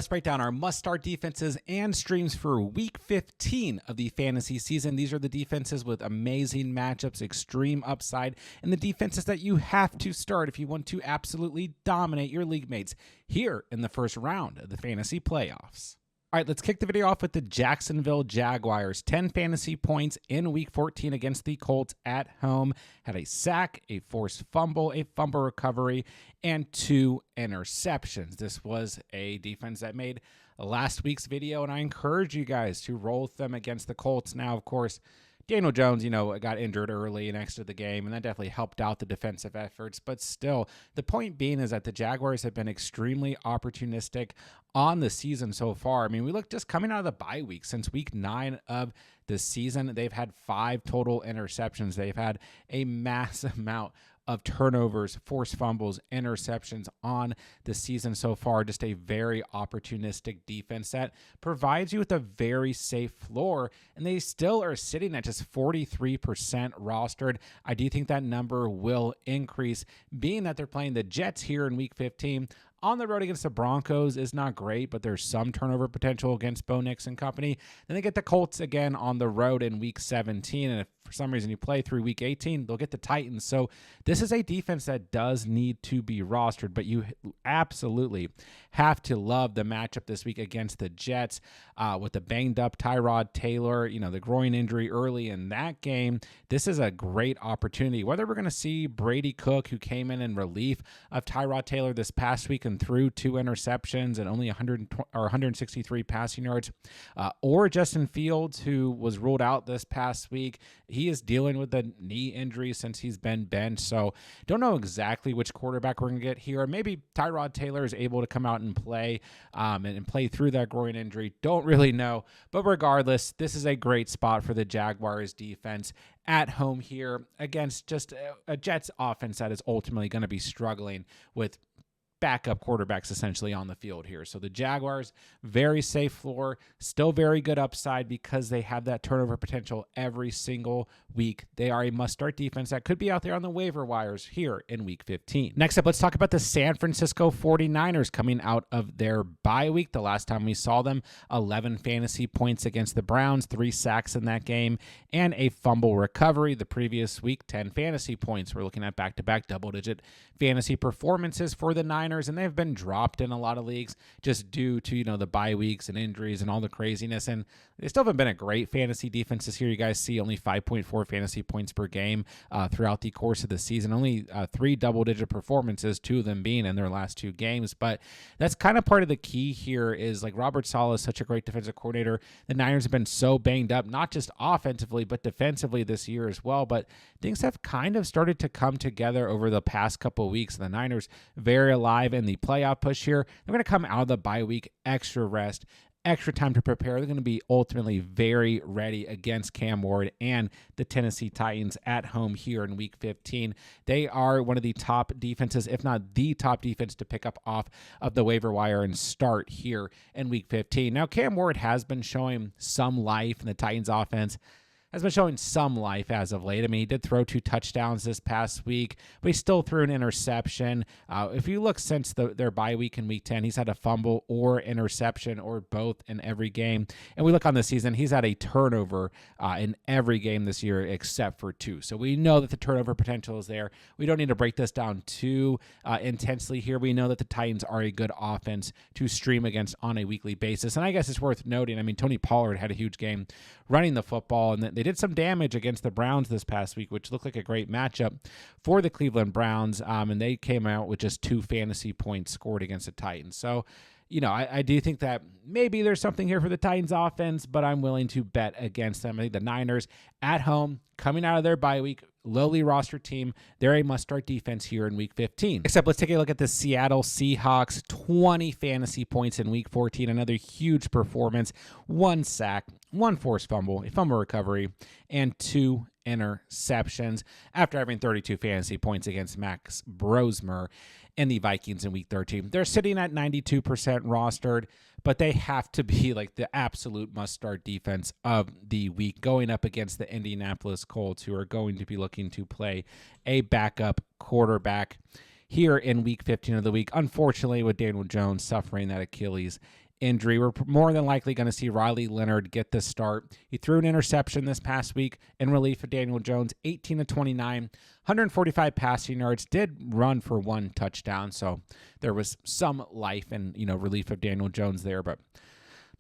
Let's break down our must-start defenses and streams for Week 15 of the fantasy season. These are the defenses with amazing matchups, extreme upside, and the defenses that you have to start if you want to absolutely dominate your league mates here in the first round of the fantasy playoffs. All right, let's kick the video off with the Jacksonville Jaguars. 10 fantasy points in Week 14 against the Colts at home. Had a sack, a forced fumble, a fumble recovery, and 2 interceptions. This was a defense that made last week's video, and I encourage you guys to roll with them against the Colts. Now, of course, Daniel Jones, got injured early and exited the game, and that definitely helped out the defensive efforts. But still, the point being is that the Jaguars have been extremely opportunistic on the season so far. I mean, we look just coming out of the bye week. Since week 9 of the season, they've had 5 total interceptions. They've had a massive amount of turnovers, forced fumbles, interceptions on the season so far. Just a very opportunistic defense that provides you with a very safe floor, and they still are sitting at just 43% rostered. I do think that number will increase, being that they're playing the Jets here in Week 15. On the road against the Broncos is not great, but there's some turnover potential against Bo Nix and company. Then they get the Colts again on the road in Week 17, and if for some reason you play through Week 18, they'll get the Titans. So this is a defense that does need to be rostered, but you absolutely have to love the matchup this week against the Jets with the banged-up Tyrod Taylor, the groin injury early in that game. This is a great opportunity. Whether we're going to see Brady Cook, who came in relief of Tyrod Taylor this past week and threw 2 interceptions and only 163 passing yards, or Justin Fields, who was ruled out this past week. He is dealing with a knee injury since he's been benched, so don't know exactly which quarterback we're going to get here. Maybe Tyrod Taylor is able to come out and play and play through that groin injury. Don't really know, but regardless, this is a great spot for the Jaguars defense at home here against just a Jets offense that is ultimately going to be struggling with backup quarterbacks essentially on the field here. So the Jaguars, very safe floor, still very good upside because they have that turnover potential every single week. They are a must-start defense that could be out there on the waiver wires here in Week 15. Next up, let's talk about the San Francisco 49ers coming out of their bye week. The last time we saw them, 11 fantasy points against the Browns, 3 sacks in that game, and a fumble recovery. The previous week, 10 fantasy points. We're looking at back-to-back double-digit fantasy performances for the Niners, and they've been dropped in a lot of leagues just due to, the bye weeks and injuries and all the craziness, and they still haven't been a great fantasy defense this year. You guys see only 5.4 fantasy points per game throughout the course of the season, only 3 double-digit performances, 2 of them being in their last 2 games, but that's kind of part of the key here is, Robert Saleh is such a great defensive coordinator. The Niners have been so banged up, not just offensively, but defensively this year as well, but things have kind of started to come together over the past couple of weeks. The Niners very alive in the playoff push here. They're going to come out of the bye week, extra rest, extra time to prepare. They're going to be ultimately very ready against Cam Ward and the Tennessee Titans at home here in Week 15. They are one of the top defenses, if not the top defense, to pick up off of the waiver wire and start here in Week 15. Now, Cam Ward has been showing some life in the Titans offense. Has been showing some life as of late. I mean, he did throw 2 touchdowns this past week, but he still threw an interception. If you look since their bye week in Week 10, he's had a fumble or interception or both in every game. And we look on the season, he's had a turnover in every game this year except for 2. So we know that the turnover potential is there. We don't need to break this down too intensely here. We know that the Titans are a good offense to stream against on a weekly basis. And I guess it's worth noting, I mean, Tony Pollard had a huge game running the football, and they did some damage against the Browns this past week, which looked like a great matchup for the Cleveland Browns, and they came out with just 2 fantasy points scored against the Titans. So, I do think that maybe there's something here for the Titans offense, but I'm willing to bet against them. I think the Niners at home, coming out of their bye week, lowly roster team, they're a must-start defense here in Week 15. Except let's take a look at the Seattle Seahawks, 20 fantasy points in Week 14, another huge performance, 1 sack, 1 forced fumble, a fumble recovery, and 2 interceptions after having 32 fantasy points against Max Brosmer and the Vikings in Week 13. They're sitting at 92% rostered, but they have to be the absolute must-start defense of the week going up against the Indianapolis Colts, who are going to be looking to play a backup quarterback here in Week 15 of the week. Unfortunately, with Daniel Jones suffering that Achilles injury. We're more than likely going to see Riley Leonard get the start. He threw an interception this past week in relief of Daniel Jones, 18 of 29, 145 passing yards, did run for 1 touchdown. So there was some life and, relief of Daniel Jones there, but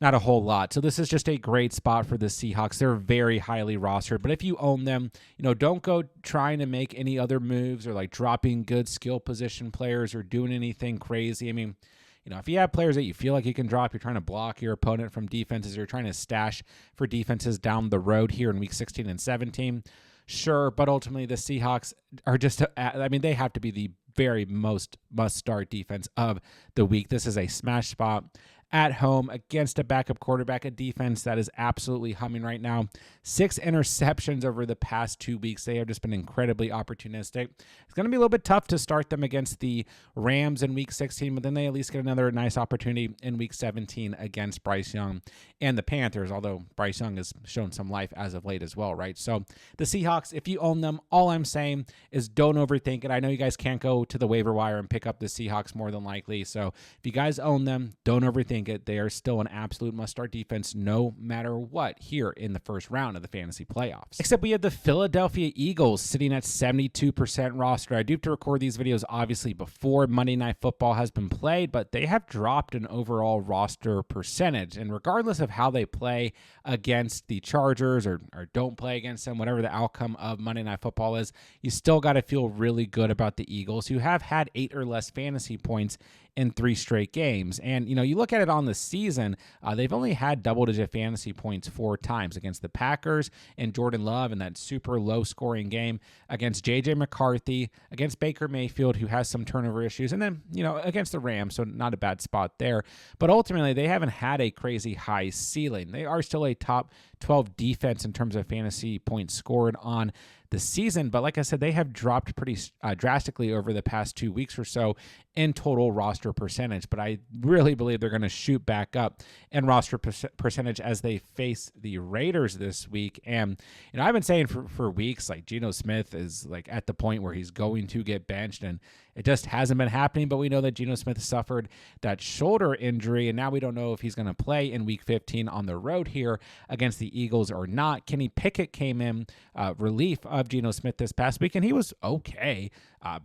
not a whole lot. So this is just a great spot for the Seahawks. They're very highly rostered, but if you own them, don't go trying to make any other moves or like dropping good skill position players or doing anything crazy. I mean, if you have players that you feel like you can drop, you're trying to block your opponent from defenses, you're trying to stash for defenses down the road here in week 16 and 17, sure. But ultimately the Seahawks are they have to be the very most must-start defense of the week. This is a smash spot at home against a backup quarterback, a defense that is absolutely humming right now. 6 interceptions over the past 2 weeks. They have just been incredibly opportunistic. It's going to be a little bit tough to start them against the Rams in week 16, but then they at least get another nice opportunity in week 17 against Bryce Young and the Panthers, although Bryce Young has shown some life as of late as well, right? So the Seahawks, if you own them, all I'm saying is don't overthink it. I know you guys can't go to the waiver wire and pick up the Seahawks more than likely, so if you guys own them, don't overthink it. They are still an absolute must-start defense no matter what here in the first round of the fantasy playoffs. Except we have the Philadelphia Eagles sitting at 72% roster. I do have to record these videos obviously before Monday Night Football has been played, but they have dropped an overall roster percentage. And regardless of how they play against the Chargers or don't play against them, whatever the outcome of Monday Night Football is, you still got to feel really good about the Eagles, who have had 8 or less fantasy points in 3 straight games. And, you look at it on the season, they've only had double-digit fantasy points 4 times against the Packers and Jordan Love in that super low-scoring game, against J.J. McCarthy, against Baker Mayfield, who has some turnover issues, and then, against the Rams, so not a bad spot there. But ultimately, they haven't had a crazy high ceiling. They are still a top 12 defense in terms of fantasy points scored on the season, but like I said, they have dropped pretty drastically over the past 2 weeks or so in total roster percentage, but I really believe they're going to shoot back up in roster percentage as they face the Raiders this week. And, I've been saying for weeks, like, Geno Smith is like at the point where he's going to get benched, and it just hasn't been happening. But we know that Geno Smith suffered that shoulder injury, and now we don't know if he's going to play in week 15 on the road here against the Eagles or not. Kenny Pickett came in relief of Geno Smith this past week, and he was okay.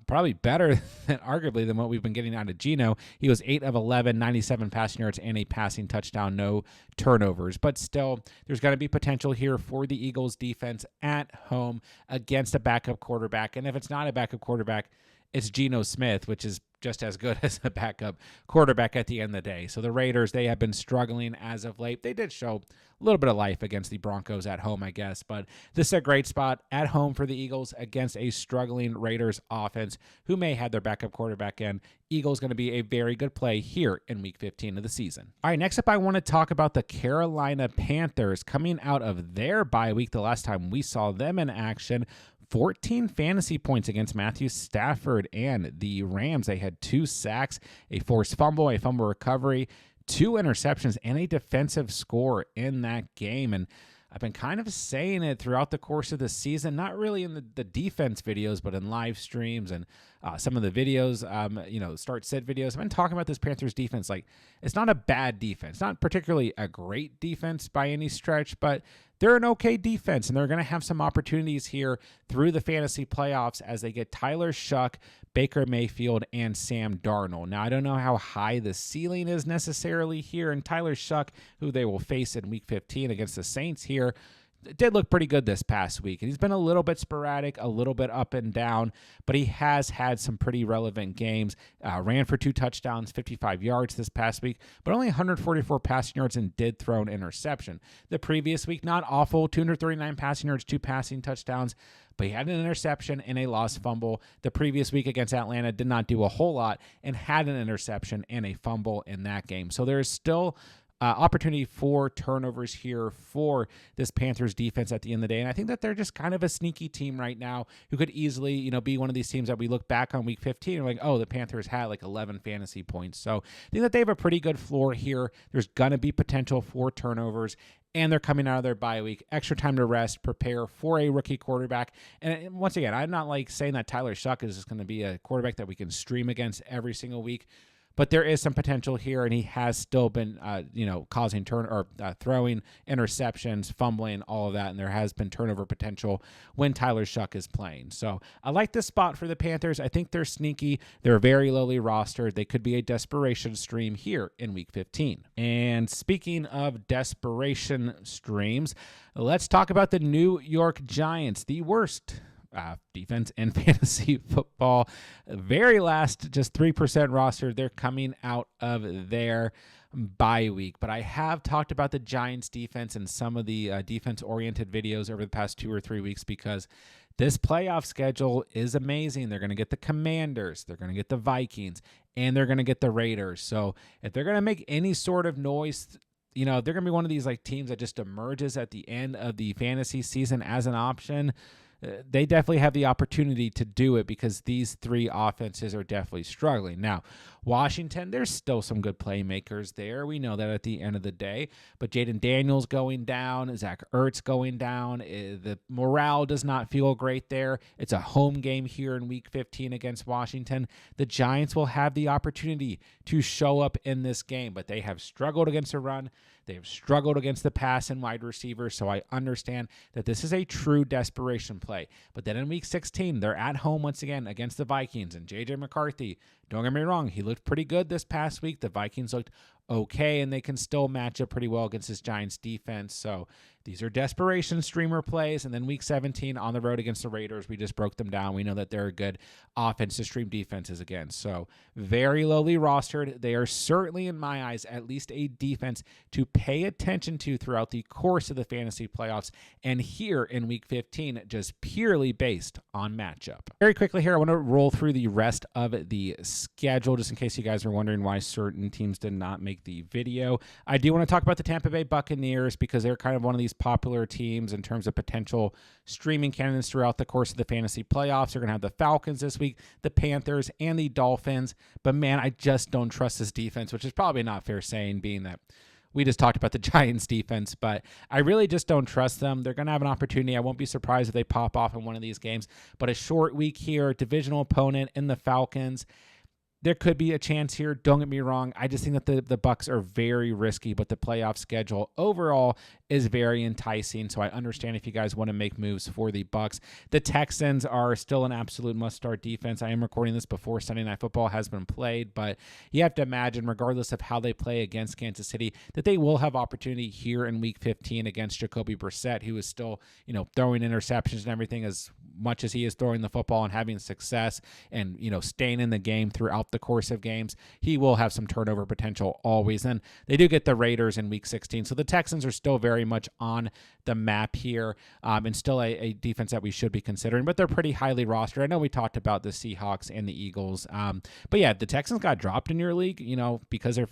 Probably better arguably than what we've been getting out of Geno. He was 8 of 11, 97 passing yards and a passing touchdown, no turnovers. But still, there's got to be potential here for the Eagles defense at home against a backup quarterback. And if it's not a backup quarterback, it's Geno Smith, which is just as good as a backup quarterback at the end of the day. So the Raiders, they have been struggling as of late. They did show a little bit of life against the Broncos at home, I guess. But this is a great spot at home for the Eagles against a struggling Raiders offense who may have their backup quarterback in. Eagles going to be a very good play here in Week 15 of the season. All right, next up, I want to talk about the Carolina Panthers coming out of their bye week. The last time we saw them in action, 14 fantasy points against Matthew Stafford and the Rams. They had 2 sacks, a forced fumble, a fumble recovery, 2 interceptions, and a defensive score in that game. And I've been kind of saying it throughout the course of the season, not really in the defense videos, but in live streams and some of the videos, start-sit videos. I've been talking about this Panthers defense. Like, it's not a bad defense, not particularly a great defense by any stretch, but they're an okay defense, and they're going to have some opportunities here through the fantasy playoffs as they get Tyler Shuck, Baker Mayfield, and Sam Darnold. Now, I don't know how high the ceiling is necessarily here, and Tyler Shuck, who they will face in Week 15 against the Saints here, did look pretty good this past week. And he's been a little bit sporadic, a little bit up and down, but he has had some pretty relevant games. Ran for 2 touchdowns, 55 yards this past week, but only 144 passing yards and did throw an interception. The previous week, not awful, 239 passing yards, 2 passing touchdowns, but he had an interception and a lost fumble. The previous week against Atlanta did not do a whole lot and had an interception and a fumble in that game. So there is still opportunity for turnovers here for this Panthers defense at the end of the day. And I think that they're just kind of a sneaky team right now who could easily, be one of these teams that we look back on Week 15 and like, oh, the Panthers had like 11 fantasy points. So I think that they have a pretty good floor here. There's going to be potential for turnovers, and they're coming out of their bye week. Extra time to rest, prepare for a rookie quarterback. And once again, I'm not like saying that Tyler Shuck is just going to be a quarterback that we can stream against every single week. but there is some potential here, and he has still been, causing throwing interceptions, fumbling, all of that, and there has been turnover potential when Tyler Shuck is playing. So I like this spot for the Panthers. I think they're sneaky. They're very lowly rostered. They could be a desperation stream here in Week 15. And speaking of desperation streams, let's talk about the New York Giants, the worst defense in fantasy football. Very last, just 3% roster. They're coming out of their bye week. But I have talked about the Giants defense and some of the defense-oriented videos over the past 2 or 3 weeks because this playoff schedule is amazing. They're going to get the Commanders, they're going to get the Vikings, and they're going to get the Raiders. So if they're going to make any sort of noise, they're going to be one of these teams that just emerges at the end of the fantasy season as an option. They definitely have the opportunity to do it because these 3 offenses are definitely struggling. Now, Washington, there's still some good playmakers there. We know that at the end of the day. But Jaden Daniels going down, Zach Ertz going down. The morale does not feel great there. It's a home game here in Week 15 against Washington. The Giants will have the opportunity to show up in this game, but they have struggled against the run. They have struggled against the pass and wide receivers, so I understand that this is a true desperation play. But then in Week 16, they're at home once again against the Vikings, and J.J. McCarthy, don't get me wrong, he looked pretty good this past week. The Vikings looked okay, and they can still match up pretty well against this Giants defense. So these are desperation streamer plays. And then Week 17 on the road against the Raiders, we just broke them down. We know that they're a good offense to stream defenses again. So very lowly rostered. They are certainly, in my eyes, at least a defense to pay attention to throughout the course of the fantasy playoffs. And here in Week 15, just purely based on matchup. Very quickly here, I want to roll through the rest of the schedule, just in case you guys are wondering why certain teams did not make the video. I do want to talk about the Tampa Bay Buccaneers because they're kind of one of these popular teams in terms of potential streaming candidates throughout the course of the fantasy playoffs. They're going to have the Falcons this week, the Panthers, and the Dolphins. But man, I just don't trust this defense, which is probably not fair saying, being that we just talked about the Giants defense, but I really just don't trust them. They're going to have an opportunity. I won't be surprised if they pop off in one of these games, but a short week here, divisional opponent in the Falcons. There could be a chance here. Don't get me wrong. I just think that the Bucs are very risky, but the playoff schedule overall is very enticing. So I understand if you guys want to make moves for the Bucs. The Texans are still an absolute must-start defense. I am recording this before Sunday Night Football has been played, but you have to imagine, regardless of how they play against Kansas City, that they will have opportunity here in Week 15 against Jacoby Brissett, who is still, throwing interceptions and everything as much as he is throwing the football and having success and, staying in the game throughout the course of games. He will have some turnover potential always. And they do get the Raiders in Week 16. So the Texans are still very much on the map here and still a defense that we should be considering, but they're pretty highly rostered. I know we talked about the Seahawks and the Eagles. But yeah, the Texans got dropped in your league, because they're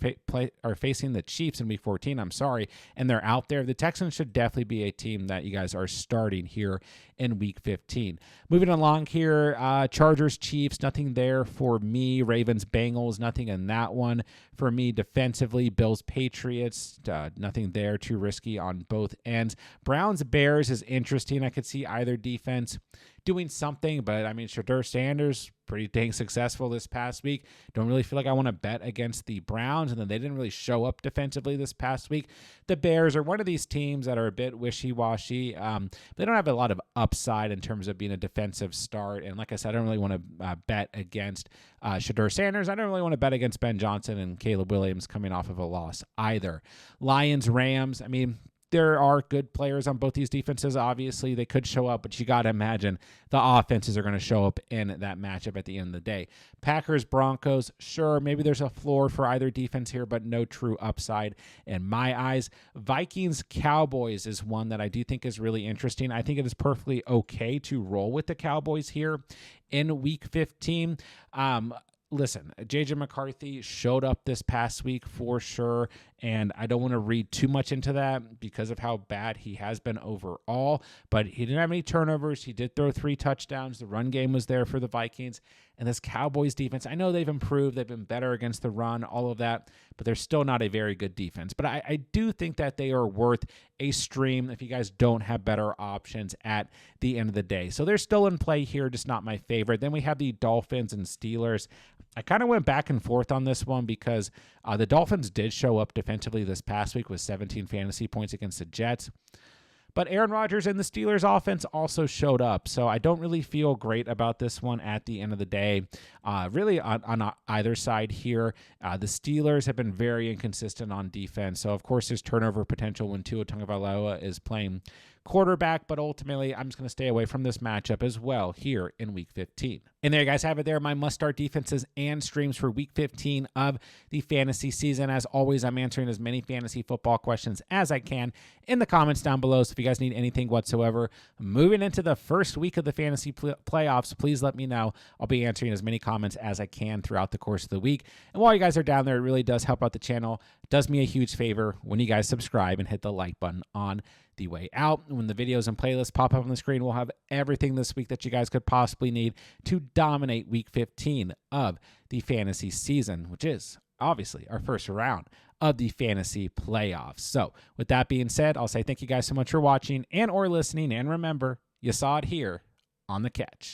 are facing the Chiefs in Week 14. I'm sorry. And they're out there. The Texans should definitely be a team that you guys are starting here in Week 15. Moving along here, Chargers, Chiefs, nothing there for me. Ravens, Bengals, nothing in that one for me. Defensively, Bills, Patriots, nothing there. Too risky on both ends. Browns, Bears is interesting. I could see either defense doing something, but Shedeur Sanders, pretty dang successful this past week. Don't really feel like I want to bet against the Browns, and then they didn't really show up defensively this past week. The Bears are one of these teams that are a bit wishy-washy. They don't have a lot of upside in terms of being a defensive start, and like I said, I don't really want to bet against Shedeur Sanders. I don't really want to bet against Ben Johnson and Caleb Williams coming off of a loss either. Lions, Rams, there are good players on both these defenses. Obviously, they could show up, but you got to imagine the offenses are going to show up in that matchup at the end of the day. Packers, Broncos, sure, maybe there's a floor for either defense here, but no true upside in my eyes. Vikings, Cowboys is one that I do think is really interesting. I think it is perfectly okay to roll with the Cowboys here in Week 15. Listen, J.J. McCarthy showed up this past week for sure, and I don't want to read too much into that because of how bad he has been overall, but he didn't have any turnovers. He did throw 3 touchdowns. The run game was there for the Vikings, and this Cowboys defense, I know they've improved. They've been better against the run, all of that, but they're still not a very good defense. But I do think that they are worth a stream if you guys don't have better options at the end of the day. So they're still in play here, just not my favorite. Then we have the Dolphins and Steelers. I kind of went back and forth on this one because the Dolphins did show up defensively this past week with 17 fantasy points against the Jets. But Aaron Rodgers and the Steelers offense also showed up. So I don't really feel great about this one at the end of the day. Really on either side here. The Steelers have been very inconsistent on defense. So, of course, there's turnover potential when Tua Tagovailoa is playing quarterback, but ultimately I'm just going to stay away from this matchup as well here in Week 15. And there you guys have it there, my must-start defenses and streams for Week 15 of the fantasy season. As always, I'm answering as many fantasy football questions as I can in the comments down below, so if you guys need anything whatsoever. Moving into the first week of the fantasy playoffs, please let me know. I'll be answering as many comments as I can throughout the course of the week. And while you guys are down there, it really does help out the channel. It does me a huge favor when you guys subscribe and hit the like button on the way out. When the videos and playlists pop up on the screen, we'll have everything this week that you guys could possibly need to dominate Week 15 of the fantasy season, which is obviously our first round of the fantasy playoffs. So with that being said, I'll say thank you guys so much for watching and or listening. And remember, you saw it here on The Catch.